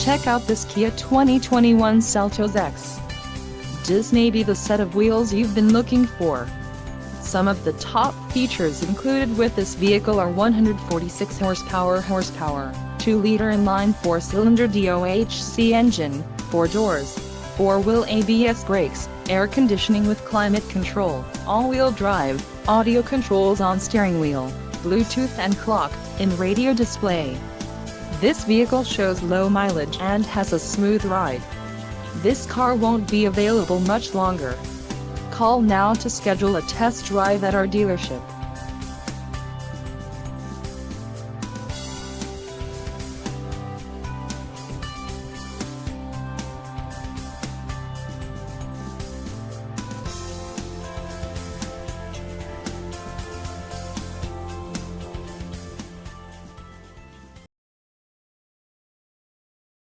Check out this Kia 2021 Seltos EX. This may be the set of wheels you've been looking for. Some of the top features included with this vehicle are 146 horsepower, 2-liter inline 4-cylinder DOHC engine, 4 doors, 4-wheel ABS brakes, air conditioning with climate control, all-wheel drive, audio controls on steering wheel, Bluetooth and clock-in radio display. This vehicle shows low mileage and has a smooth ride. This car won't be available much longer. Call now to schedule a test drive at our dealership.